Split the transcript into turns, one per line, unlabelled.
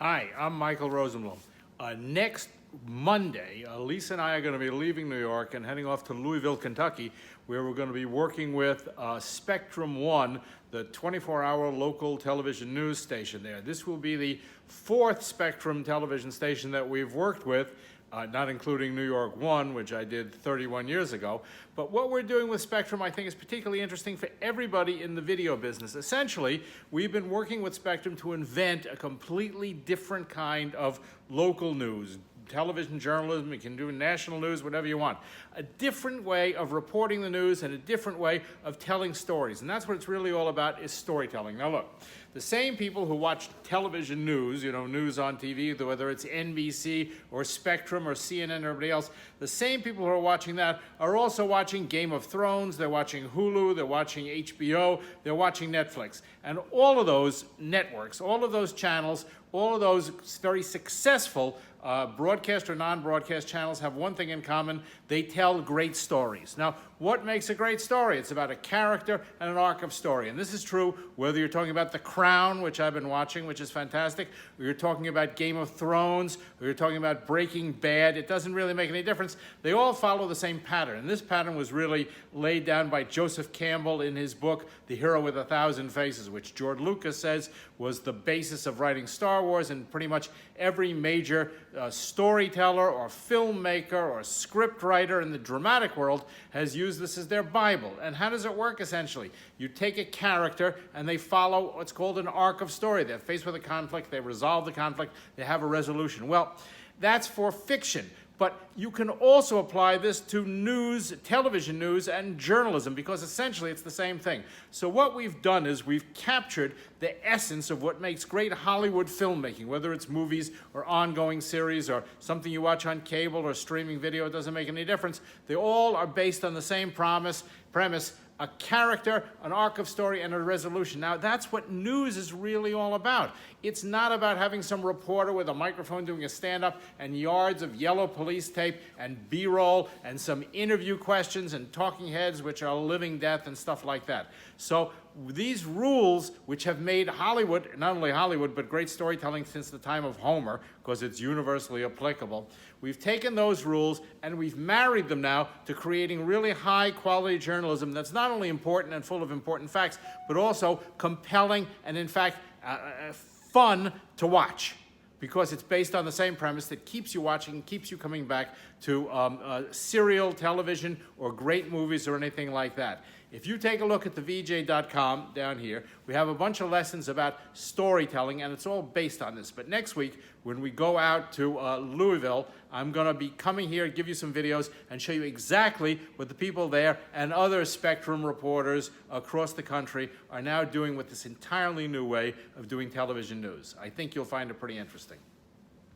Hi, I'm Michael Rosenblum. Next Monday, Lisa and I are going to be leaving New York and heading off to Louisville, Kentucky, where we're going to be working with Spectrum One, the 24-hour local television news station there. This will be the fourth Spectrum television station that we've worked with, not including New York One, which I did 31 years ago. But what we're doing with Spectrum, I think, is particularly interesting for everybody in the video business. Essentially, we've been working with Spectrum to invent a completely different kind of local news. Television journalism, you can do national news, whatever you want. A different way of reporting the news and a different way of telling stories. And that's what it's really all about, is storytelling. Now look, the same people who watch television news, news on TV, whether it's NBC or Spectrum or CNN or everybody else, the same people who are watching that are also watching Game of Thrones, they're watching Hulu, they're watching HBO, they're watching Netflix. And all of those networks, all of those channels, all of those very successful broadcast or non-broadcast channels have one thing in common: they tell great stories. Now, what makes a great story? It's about a character and an arc of story. And this is true whether you're talking about The Crown, which I've been watching, which is fantastic, or you're talking about Game of Thrones, or you're talking about Breaking Bad. It doesn't really make any difference. They all follow the same pattern. And this pattern was really laid down by Joseph Campbell in his book, The Hero with a Thousand Faces, which George Lucas says was the basis of writing Star Wars, and pretty much every major storyteller or filmmaker or scriptwriter in the dramatic world has used this as their Bible. And how does it work, essentially? You take a character and they follow what's called an arc of story. They're faced with a conflict, they resolve the conflict, they have a resolution. Well, that's for fiction. But you can also apply this to news, television news, and journalism, because essentially it's the same thing. So what we've done is we've captured the essence of what makes great Hollywood filmmaking, whether it's movies or ongoing series or something you watch on cable or streaming video. It doesn't make any difference. They all are based on the same premise: a character, an arc of story, and a resolution. Now, that's what news is really all about. It's not about having some reporter with a microphone doing a stand-up and yards of yellow police tape and B-roll and some interview questions and talking heads, which are living death and stuff like that. So these rules, which have made Hollywood, not only Hollywood, but great storytelling since the time of Homer, because it's universally applicable, we've taken those rules and we've married them now to creating really high-quality journalism that's not only important and full of important facts, but also compelling and, in fact, fun to watch, because it's based on the same premise that keeps you watching, keeps you coming back to serial television or great movies or anything like that. If you take a look at thevj.com down here, we have a bunch of lessons about storytelling, and it's all based on this. But next week, when we go out to Louisville, I'm going to be coming here, give you some videos, and show you exactly what the people there and other Spectrum reporters across the country are now doing with this entirely new way of doing television news. I think you'll find it pretty interesting.